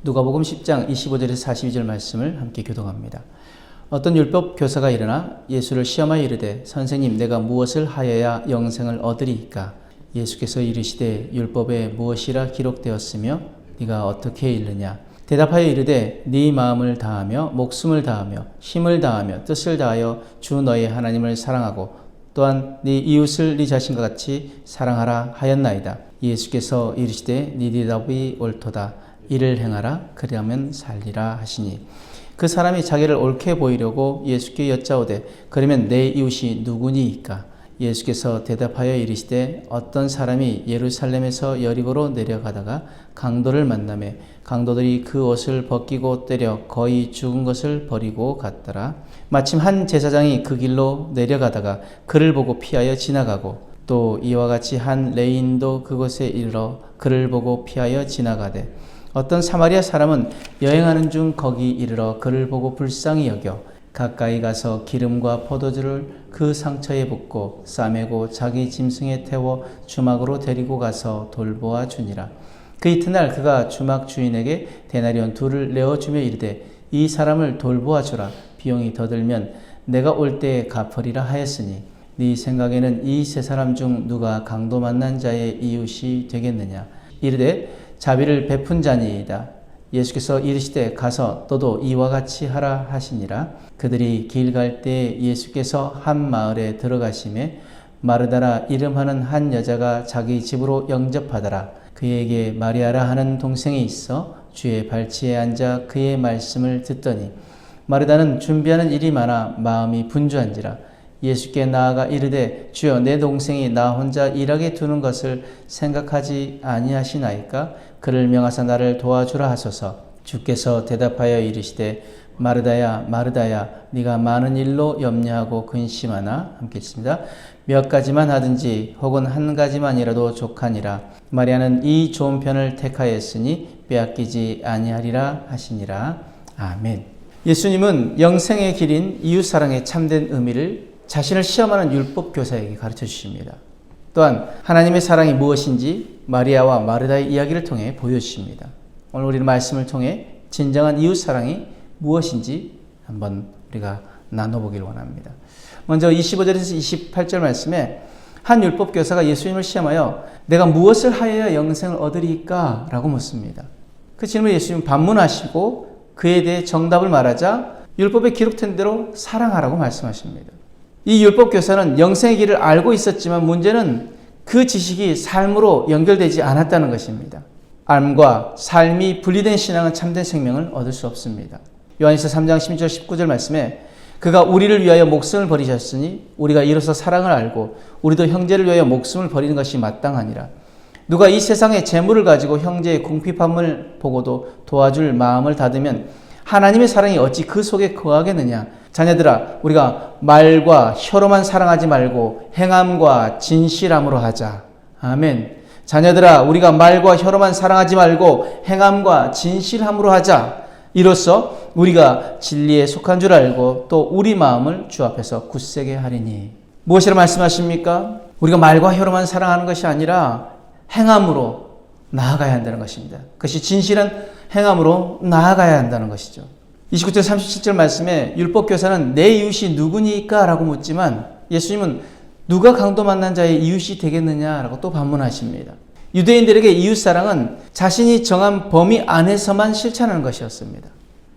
누가복음 10장 25절에서 42절 말씀을 함께 교독합니다. 어떤 율법 교사가 일어나 예수를 시험하여 이르되 선생님 내가 무엇을 하여야 영생을 얻으리이까? 예수께서 이르시되 율법에 무엇이라 기록되었으며 네가 어떻게 읽느냐? 대답하여 이르되 네 마음을 다하며 목숨을 다하며 힘을 다하며 뜻을 다하여 주 너의 하나님을 사랑하고 또한 네 이웃을 네 자신과 같이 사랑하라 하였나이다. 예수께서 이르시되 네 대답이 옳도다. 이를 행하라. 그리하면 살리라 하시니 그 사람이 자기를 옳게 보이려고 예수께 여짜오되 그러면 내 이웃이 누구니이까? 예수께서 대답하여 이르시되 어떤 사람이 예루살렘에서 여리고로 내려가다가 강도를 만나매 강도들이 그 옷을 벗기고 때려 거의 죽은 것을 버리고 갔더라. 마침 한 제사장이 그 길로 내려가다가 그를 보고 피하여 지나가고 또 이와 같이 한 레위인도 그곳에 이르러 그를 보고 피하여 지나가되 어떤 사마리아 사람은 여행하는 중 거기 이르러 그를 보고 불쌍히 여겨 가까이 가서 기름과 포도주를 그 상처에 붓고 싸매고 자기 짐승에 태워 주막으로 데리고 가서 돌보아 주니라. 그 이튿날 그가 주막 주인에게 데나리온 2를 내어주며 이르되 이 사람을 돌보아 주라. 비용이 더 들면 내가 올 때에 갚으리라 하였으니 네 생각에는 이 세 사람 중 누가 강도 만난 자의 이웃이 되겠느냐? 이르되 자비를 베푼 자니이다. 예수께서 이르시되 가서 너도 이와 같이 하라 하시니라. 그들이 길 갈 때 예수께서 한 마을에 들어가심에 마르다라 이름하는 한 여자가 자기 집으로 영접하더라. 그에게 마리아라 하는 동생이 있어 주의 발치에 앉아 그의 말씀을 듣더니 마르다는 준비하는 일이 많아 마음이 분주한지라. 예수께 나아가 이르되 주여 내 동생이 나 혼자 일하게 두는 것을 생각하지 아니하시나이까? 그를 명하사 나를 도와주라 하소서. 주께서 대답하여 이르시되 마르다야 마르다야 네가 많은 일로 염려하고 근심하나? 함께 읽습니다. 몇 가지만 하든지 혹은 한 가지만이라도 족하니라. 마리아는 이 좋은 편을 택하였으니 빼앗기지 아니하리라 하시니라. 아멘. 예수님은 영생의 길인 이웃사랑의 참된 의미를 자신을 시험하는 율법 교사에게 가르쳐 주십니다. 또한 하나님의 사랑이 무엇인지 마리아와 마르다의 이야기를 통해 보여주십니다. 오늘 우리는 말씀을 통해 진정한 이웃사랑이 무엇인지 한번 우리가 나눠보길 원합니다. 먼저 25절에서 28절 말씀에 한 율법 교사가 예수님을 시험하여 내가 무엇을 하여야 영생을 얻으리까? 라고 묻습니다. 그 질문에 예수님은 반문하시고 그에 대해 정답을 말하자 율법에 기록된 대로 사랑하라고 말씀하십니다. 이 율법 교사는 영생의 길을 알고 있었지만 문제는 그 지식이 삶으로 연결되지 않았다는 것입니다. 암과 삶이 분리된 신앙은 참된 생명을 얻을 수 없습니다. 요한일서 3장 16절 19절 말씀에 그가 우리를 위하여 목숨을 버리셨으니 우리가 이로써 사랑을 알고 우리도 형제를 위하여 목숨을 버리는 것이 마땅하니라. 누가 이 세상의 재물을 가지고 형제의 궁핍함을 보고도 도와줄 마음을 닫으면 하나님의 사랑이 어찌 그 속에 거하겠느냐. 자녀들아 우리가 말과 혀로만 사랑하지 말고 행함과 진실함으로 하자. 아멘. 자녀들아 우리가 말과 혀로만 사랑하지 말고 행함과 진실함으로 하자. 이로써 우리가 진리에 속한 줄 알고 또 우리 마음을 주 앞에서 굳세게 하리니. 무엇이라 말씀하십니까? 우리가 말과 혀로만 사랑하는 것이 아니라 행함으로 나아가야 한다는 것입니다. 그것이 진실한 행함으로 나아가야 한다는 것이죠. 29절 37절 말씀에 율법교사는 내 이웃이 누구니까? 라고 묻지만 예수님은 누가 강도 만난 자의 이웃이 되겠느냐라고 또 반문하십니다. 유대인들에게 이웃사랑은 자신이 정한 범위 안에서만 실천하는 것이었습니다.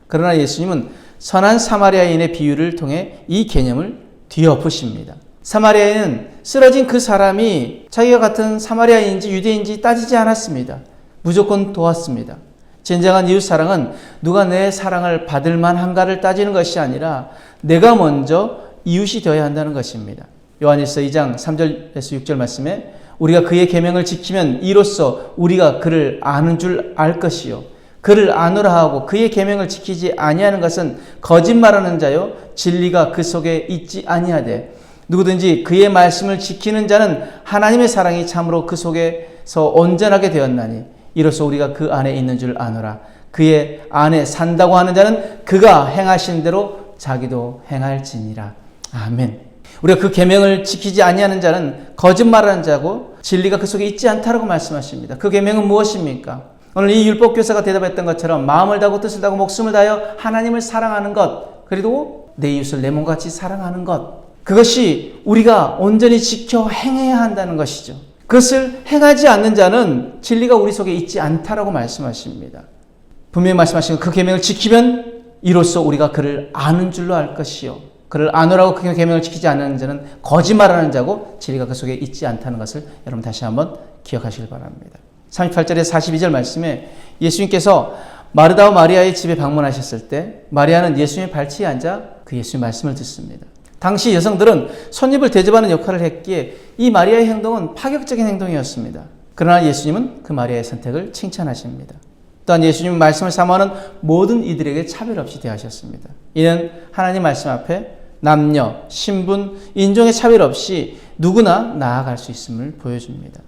그러나 예수님은 선한 사마리아인의 비유를 통해 이 개념을 뒤엎으십니다. 사마리아인은 쓰러진 그 사람이 자기가 같은 사마리아인인지 유대인인지 따지지 않았습니다. 무조건 도왔습니다. 진정한 이웃사랑은 누가 내 사랑을 받을 만한가를 따지는 것이 아니라 내가 먼저 이웃이 되어야 한다는 것입니다. 요한일서 2장 3절에서 6절 말씀에 우리가 그의 계명을 지키면 이로써 우리가 그를 아는 줄 알 것이요 그를 아노라 하고 그의 계명을 지키지 아니하는 것은 거짓말하는 자요 진리가 그 속에 있지 아니하되 누구든지 그의 말씀을 지키는 자는 하나님의 사랑이 참으로 그 속에서 온전하게 되었나니 이로써 우리가 그 안에 있는 줄 아노라. 그의 안에 산다고 하는 자는 그가 행하신 대로 자기도 행할지니라. 아멘. 우리가 그 계명을 지키지 아니하는 자는 거짓말하는 자고 진리가 그 속에 있지 않다라고 말씀하십니다. 그 계명은 무엇입니까? 오늘 이 율법교사가 대답했던 것처럼 마음을 다하고 뜻을 다하고 목숨을 다하여 하나님을 사랑하는 것, 그리고 내 이웃을 내 몸같이 사랑하는 것, 그것이 우리가 온전히 지켜 행해야 한다는 것이죠. 그것을 행하지 않는 자는 진리가 우리 속에 있지 않다라고 말씀하십니다. 분명히 말씀하시는 그 계명을 지키면 이로써 우리가 그를 아는 줄로 알 것이요, 그를 아노라고 그 계명을 지키지 않는 자는 거짓말하는 자고 진리가 그 속에 있지 않다는 것을 여러분 다시 한번 기억하시길 바랍니다. 38절에 42절 말씀에 예수님께서 마르다와 마리아의 집에 방문하셨을 때 마리아는 예수님의 발치에 앉아 그 예수님의 말씀을 듣습니다. 당시 여성들은 손님을 대접하는 역할을 했기에 이 마리아의 행동은 파격적인 행동이었습니다. 그러나 예수님은 그 마리아의 선택을 칭찬하십니다. 또한 예수님은 말씀을 사모하는 모든 이들에게 차별 없이 대하셨습니다. 이는 하나님 말씀 앞에 남녀, 신분, 인종의 차별 없이 누구나 나아갈 수 있음을 보여줍니다.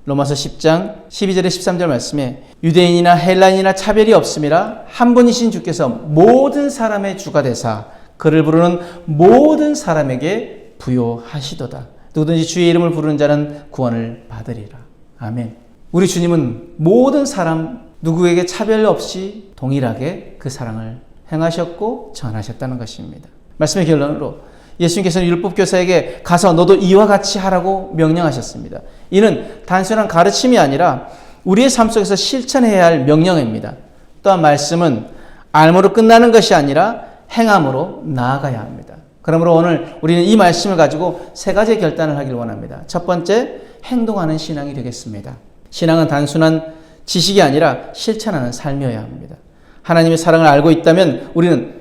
로마서 10장 12절에 13절 말씀에 유대인이나 헬라인이나 차별이 없음이라 한 분이신 주께서 모든 사람의 주가 되사 그를 부르는 모든 사람에게 부요하시도다. 누구든지 주의 이름을 부르는 자는 구원을 받으리라. 아멘. 우리 주님은 모든 사람 누구에게 차별 없이 동일하게 그 사랑을 행하셨고 전하셨다는 것입니다. 말씀의 결론으로 예수님께서는 율법교사에게 가서 너도 이와 같이 하라고 명령하셨습니다. 이는 단순한 가르침이 아니라 우리의 삶 속에서 실천해야 할 명령입니다. 또한 말씀은 알므로 끝나는 것이 아니라 행함으로 나아가야 합니다. 그러므로 오늘 우리는 이 말씀을 가지고 세 가지 결단을 하길 원합니다. 첫 번째, 행동하는 신앙이 되겠습니다. 신앙은 단순한 지식이 아니라 실천하는 삶이어야 합니다. 하나님의 사랑을 알고 있다면 우리는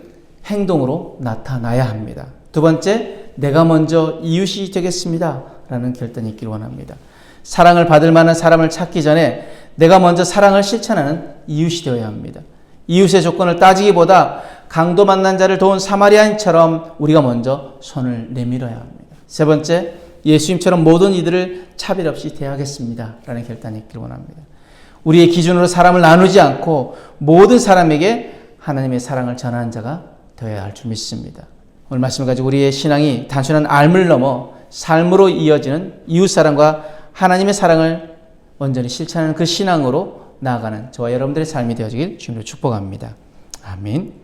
행동으로 나타나야 합니다. 두 번째, 내가 먼저 이웃이 되겠습니다 라는 결단이 있길 원합니다. 사랑을 받을 만한 사람을 찾기 전에 내가 먼저 사랑을 실천하는 이웃이 되어야 합니다. 이웃의 조건을 따지기보다 강도 만난 자를 도운 사마리아인처럼 우리가 먼저 손을 내밀어야 합니다. 세 번째, 예수님처럼 모든 이들을 차별 없이 대하겠습니다 라는 결단이 있길 원합니다. 우리의 기준으로 사람을 나누지 않고 모든 사람에게 하나님의 사랑을 전하는 자가 되어야 할 줄 믿습니다. 오늘 말씀을 가지고 우리의 신앙이 단순한 알물 넘어 삶으로 이어지는 이웃사랑과 하나님의 사랑을 온전히 실천하는 그 신앙으로 나아가는 저와 여러분들의 삶이 되어지길 주님으로 축복합니다. 아멘.